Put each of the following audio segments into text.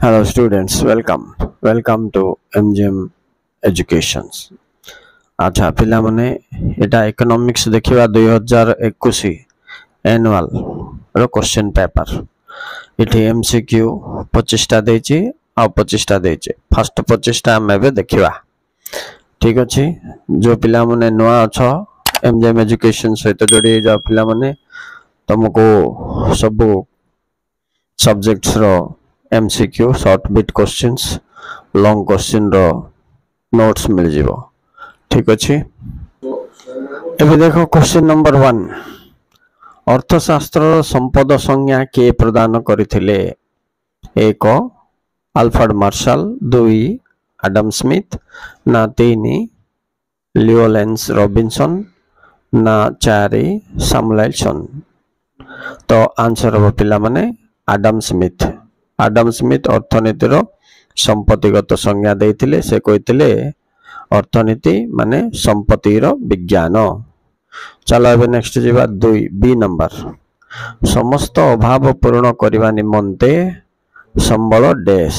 Hello students, welcome to MGM Educations। अच्छा पिला माने एटा इकोनॉमिक्स देखिबा 2021 एनुअल रो क्वेश्चन पेपर। इठी एमसीक्यू 25 टा देछि आ 25 टा देछि। फर्स्ट 25 टा हम एबे देखिबा। ठीक अछि, जो पिला माने नवा अछ एमजीएम एजुकेशन सहित जोड़ी जा पिला माने तुमको सब सब्जेक्ट्स रो MCQ short bit questions long question रो नोट्स मिल जिवो। ठीक अछि, एबे देखो क्वेश्चन नंबर 1 अर्थशास्त्र संपद संज्ञा के प्रदान करिथिले। 1 अल्फ्रेड मार्शल, 2 एडम स्मिथ, ना 3 लियोलेंस रॉबिन्सन, ना 4 सैमुएलसन। तो आंसर हो पिला माने एडम स्मिथ। एडम स्मिथ अर्थनीतिर संपत्तिगत संज्ञा देइथिले। से कहिथिले अर्थनीति माने संपत्तिर विज्ञान। चलो एबे नेक्स्ट जीवा 2 बी नंबर समस्त अभाव पूर्ण करबा निमंते संबल डैश।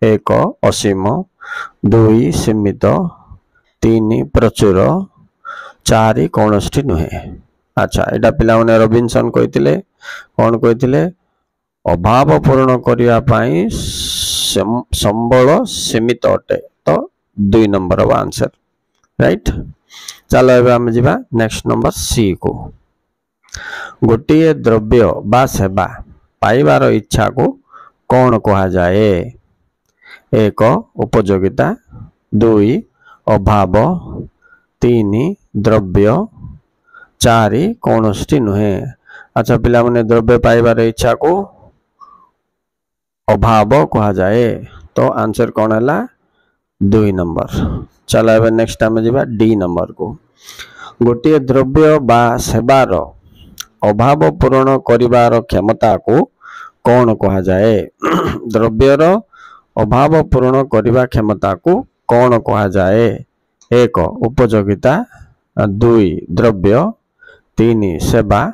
1 असीम, 2 सीमित, 3 प्रचुर, 4 कोनष्टि नुहे। अच्छा एटा पिला माने रॉबिन्सन कहिथिले कोन कहिथिले अभाव पूर्ण करिया पाई संबल सीमित अटे। तो 2 नंबर ऑफ आंसर राइट। चलो एबे हम जिबा नेक्स्ट नंबर सी को। गोटिए द्रव्य बा सेवा पाइबार इच्छा को कौन कहा जाए। 1 उपयोगिता, 2 अभाव, 3 द्रव्य, 4 कोनष्टि नुहे। अच्छा पिला माने द्रव्य पाइबार इच्छा को अभाव कहा जाए। तो आंसर कौन है 2 नंबर। चलो एबे नेक्स्ट टाइम जीवा डी नंबर को। गोटिए द्रव्य बा सेवार अभाव पूर्ण करिबार क्षमता को कौन कहा जाए। द्रव्यर अभाव पूर्ण करिबा क्षमता को कौन कहा जाए। 1 उपयोगिता, 2 द्रव्य, 3 सेवा,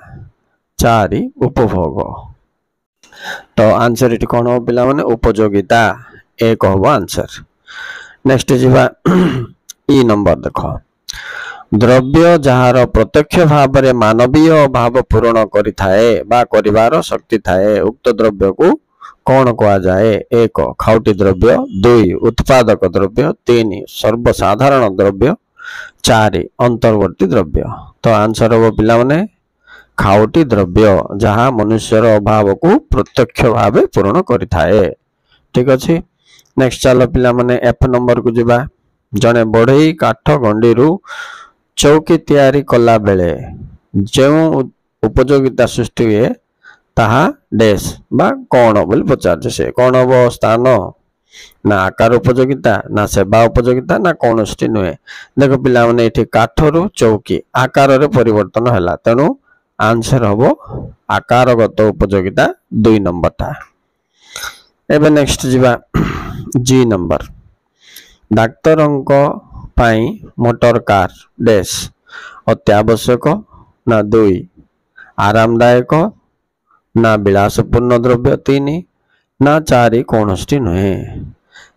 4 उपभोग। तो आंसर इट कौन हो पिला माने उपयोगिता। 1 हो आंसर। नेक्स्ट जीवा ई नंबर देखो। द्रव्य जहार प्रत्यक्ष भाव रे मानवीय अभाव पूर्ण करिथाए बा करिवार शक्ति थाए उक्त द्रव्य को कौन कहा जाए। 1 खाउटी द्रव्य, 2 उत्पादक द्रव्य, 3 सर्वसाधारण द्रव्य, 4 अंतर्वर्ती द्रव्य। तो आंसर हो पिला माने खाउटी द्रव्य जहाँ मनुष्यर अभाव को प्रत्यक्ष भाव पूर्ण करिथाए। ठीक अछि, नेक्स्ट चलो पिला माने एफ नंबर को जिबा। जने बढ़ई काठ गंडी चौकी तैयारी कला बेले जो उपयोगिता सृष्टि हुए ताहा डैश बा कौन बोली पचार से कौन हम स्थान ना आकार उपयोगिता ना सेवा उपयोगिता ना कोनष्टि नुहे। देखो पिला माने एठी काठरू चौकी आकार रे परिवर्तन हला तेनु आंसर हम आकारगत उपयोगिता 2 नंबर था। एबे नेक्स्ट जीवा जी नंबर डाक्तरंक पाई मोटर कार डैश अत्यावश्यक, ना 2 आरामदायक, ना विलासपूर्ण द्रव्य, 3 ना 4 कोनष्टि नुहे।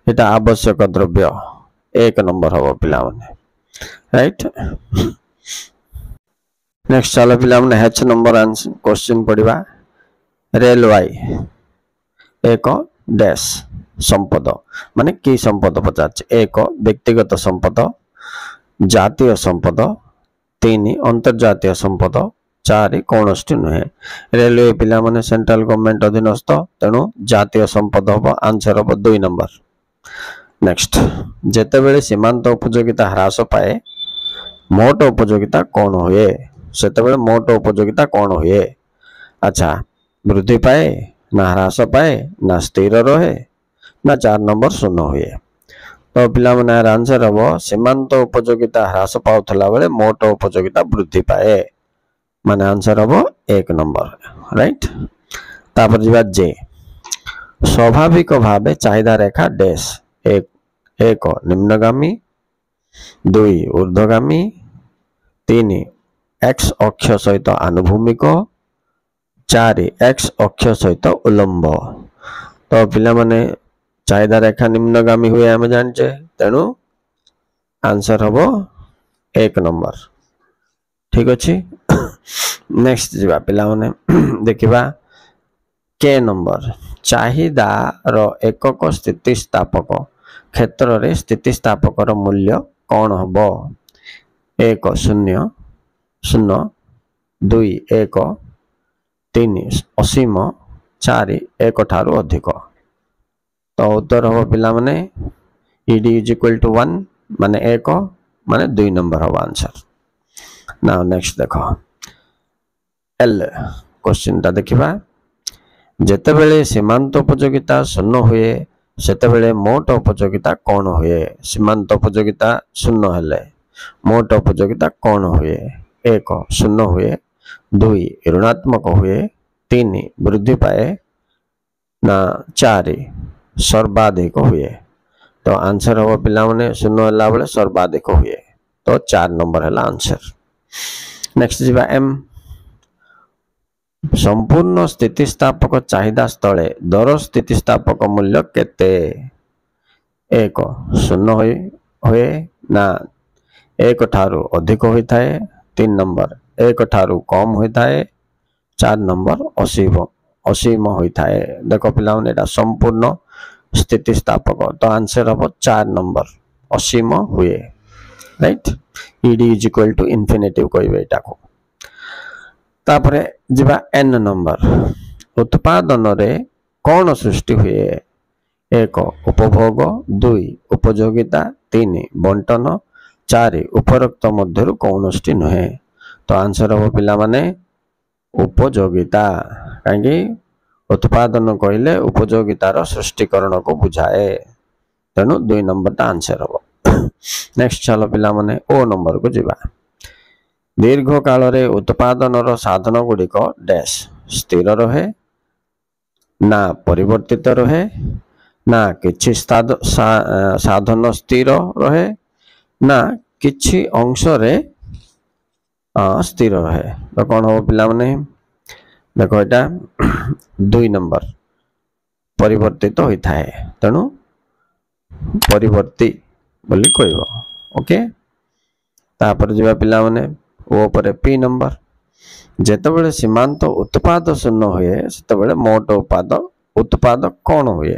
एटा आवश्यक द्रव्य 1 नंबर हम पिला माने राइट। नेक्स्ट चलो पिला माने एच नंबर आंसर क्वेश्चन पढ़िबा। रेलवे 1 डैश संपद माने की संपद पचार। 1 व्यक्तिगत संपद, जातीय संपद, 3 अंतर्जातीय संपद, 4 कोनष्टि नुहे। रेलवे पिला माने सेंट्रल गवर्नमेंट अधीनस्थ तेणु जातीय संपद हम आंसर हम 2 नंबर। नेक्स्ट जेते बेले सीमांत उपयोगिता ह्रास पाए मोट उपयोगिता कौन हुए। सेते बेले मोट उपयोगिता कौन हुए। अच्छा वृद्धि पाए, ना ह्रास पाए, ना स्थिर रहे, ना 4 नंबर शून्य हुए। तो पिला माने आंसर हम सीमांत उपयोगिता ह्रास पाउथला बेले मोट उपयोगिता वृद्धि पाए माने आंसर हम 1 नंबर राइट। तापर जीवा जे स्वाभाविक भावे चाहिदा रेखा डैश। 1 निम्नगामी, 2 ऊर्ध्वगामी, 3 एक्स अक्ष सहित आनुभूमिक, 4 एक्स अक्ष सहित उलंब। तो पिला माने चाहिदा रेखा निम्नगामी हुए आम जाने तेणु आंसर हम 1 नंबर। ठीक अच्छे। नेक्स्ट जीवा पिला माने देखिबा के नंबर चाहिदार एकक स्थितिस्थापक क्षेत्र रे स्थितिस्थापकर मूल्य कौन हम? 1 0 0 2 1 3 असीम 4 1 ठारू अधिक। तो उत्तर हम पिला माने ईडी इज इक्वल टू 1 माने 1 माने 2 नंबर हम आंसर। नाउ नेक्स्ट देखो एल क्वेश्चन ता देखिबा जेतेबेले सीमांत उपयोगिता 0 हुए सेतेबेले मोट उपयोगिता कौन हुए? सीमांत उपयोगिता 0 हेले मोट उपयोगिता कौन हुए? 1 0 हुए 2 ऋणात्मक हुए 3 वृद्धि पाए ना 4 सर्वाधिक हुए। तो आंसर हम पिला माने 0 हला बेले सर्वाधिक हुए तो 4 नंबर हला आंसर। नेक्स्ट जीवा एम संपूर्ण स्थितिस्थापक चाहिदा स्थले दर स्थितिस्थापक मूल्य केते? 1 0 हुए ना 1 ठारू अधिक होता है 3 नंबर 1 ठारू कम होता है 4 नंबर असीम होता है। देखो पिला संपूर्ण स्थितिस्थापक तो आंसर हम 4 नंबर असीम हुए। Right ED is equal to infinitive कहबे एटा को। तापरे जीवा एन नंबर उत्पादन रे कौन सृष्टि हुए? 1 उपभोग 2 उपयोगिता 3 बंटन 4 उपरोक्त मध्यरु कौनष्टि नुहे। तो आंसर हम पिला माने उपयोगिता कहीं उत्पादन कहले उपयोगितार सृष्टिकरण को बुझाए तेणु 2 नंबर ता आंसर हम। नेक्स्ट चलो पिला माने ओ नंबर को जीवा दीर्घ काल रे उत्पादन साधन गुड़िक डैश स्थिर रहे ना परिवर्तित रहे ना किछि साधन स्थिर रहे ना किछि अंश रे स्थिर रहे। तो कौन हम पिला माने देखो एटा 2 नंबर परिवर्तित होता है तेणु परिवर्ती बोली कहब। ओके तापर जीवा पिला माने ओ परे पी नंबर जेतेबेले सीमांत उत्पाद 0 हुए सेतेबेले मोट उत्पाद कौन हुए?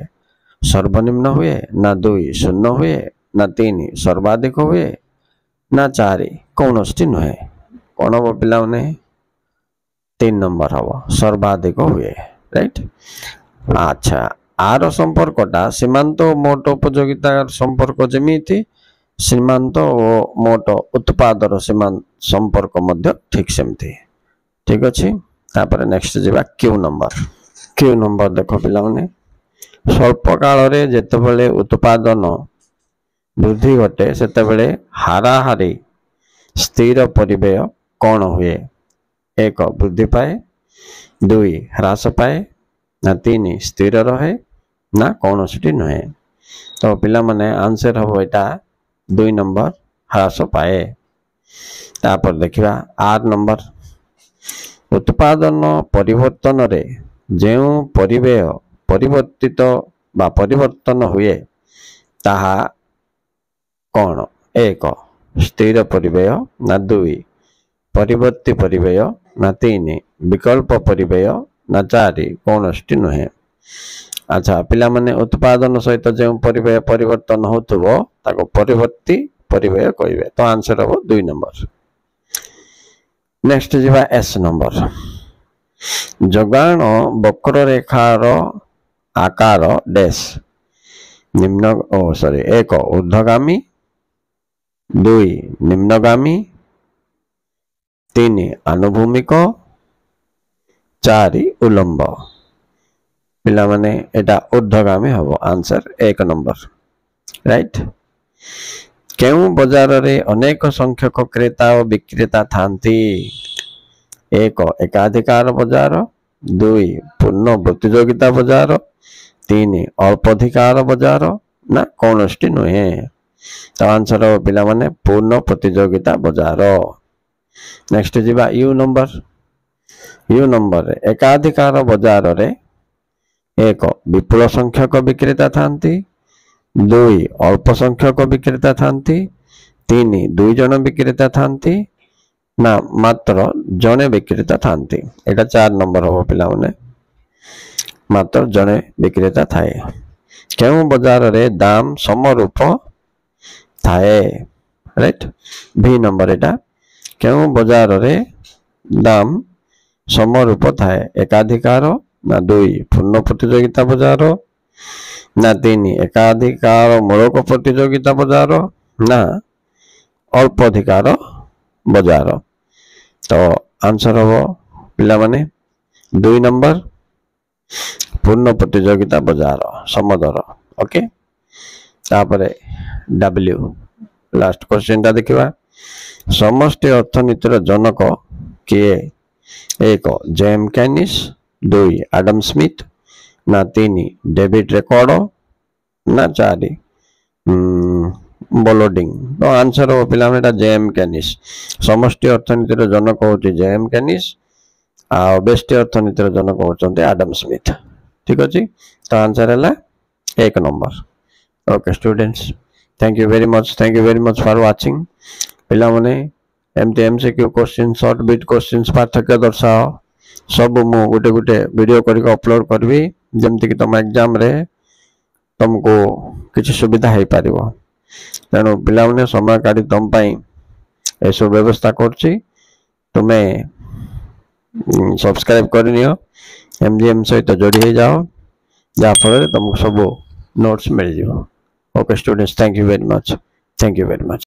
सर्वनिम्न हुए ना 2 0 हुए ना 3 सर्वाधिक हुए ना 4 कौनष्टि नुहे। कौन हम पिला माने 3 नंबर हम सर्वाधिक हुए। राइट अच्छा आर संपर्कटा सीमांत और मोट उपयोगिता संपर्क जमीती सीमांत और मोट उत्पादर सीमांत संपर्क मध्य ठीक सेमती। ठीक अच्छे। तापर नेक्स्ट जीवा क्यू नंबर देखो पिला माने स्वल्प काल रे जेतेबेले उत्पादन वृद्धि घटे सेतेबेले हाराहारी स्थिर परिव्यय कौन हुए? 1 वृद्धि पाए 2 ह्रास पाए ना 3 स्थिर रहे ना कौन नुहे। तो पिला माने आंसर हम एटा 2 नंबर ह्रास पाए। तापर देखिबा आर नंबर उत्पादन परिवर्तन रे जेउ परिव्यय परिवर्तित बा परिवर्तन हुए ताहा कौन? 1 स्थिर परिव्यय ना 2 परिवर्ती परिव्यय ना 3 विकल्प परिव्यय ना 4 कौनष्टि नुहे। अच्छा पिला माने उत्पादन सहित जो परिव्यय परिवर्तन होतबो ताको परिवर्ती परिव्यय कहबे तो आंसर हम 2 नंबर। नेक्स्ट जीवा एस नंबर जोगान वक्र रेखार आकार डैश निम्न 1 ऊर्ध्वगामी 2 निम्नगामी 3 आनुभूमिक 4 उलंब। पिला माने एटा ऊर्ध्वगामी हम आंसर 1 नंबर। राइट केउ बाजार रे अनेक संख्यक क्रेता और विक्रेता थांती? 1 एकाधिकार बाजार 2 पूर्ण प्रतियोगिता बाजार 3 अल्पाधिकार बाजार ना कौनष्टि नुहे। तो आंसर पिला माने पूर्ण प्रतियोगिता बाजार। नेक्स्ट जीवा यू नंबर एकाधिकार बाजार रे एक विपुल संख्यक विक्रेता थांती, दुई अल्प संख्यक विक्रेता थांती, तीन दुई जन विक्रेता थांती ना मात्र जने विक्रेता थांती। एटा 4 नंबर हम पिला माने मात्र जने विक्रेता थाए। केउ बाजार रे दाम समरूप थाए, राइट। बी नंबर एटा केउ बाजार रे दाम समरूप थाए, एकाधिकार ना दुई पूर्ण प्रतियोगिता बाजार ना तीन एकाधिकार मूलक प्रतियोगिता बाजार ना अल्प अधिकार बाजार। तो आंसर हम पिला माने 2 नंबर पूर्ण प्रतियोगिता बाजार समदर। ओके तापरे डब्ल्यू लास्ट क्वेश्चन टा देखिबा। समष्टि अर्थनीतिर जनक किए? एक जेम कैनिस, दुई एडम स्मिथ ना तीन डेविड रिकार्डो ना 4 बोलोडिंग। तो आंसर हो पिला में जेम कैनिस। समष्टि अर्थनीतिर जनक होची जेम कैनिस आ व्यष्टि अर्थनीतिर जनक होचंते एडम स्मिथ। ठीक अछि तो आंसर है 1 number. Okay students thank you very much for watching. पिला माने एमटी MCQ question short bit question पार्थक्य दर्शाओ सब मु गोटे गोटे वीडियो करके अपलोड करबी जमती कि तुम एग्जाम रे तुमको किसी सुविधा हो पार। तेणु पिला माने समय काढ़ी तुम ऐसा व्यवस्था करछि तुम्हें सब्सक्राइब करनियो एमजीएम सहित जोड़ी हो जाओ जहाँफल तुमको सब नोट्स मिल जाओ। Okay students thank you very much.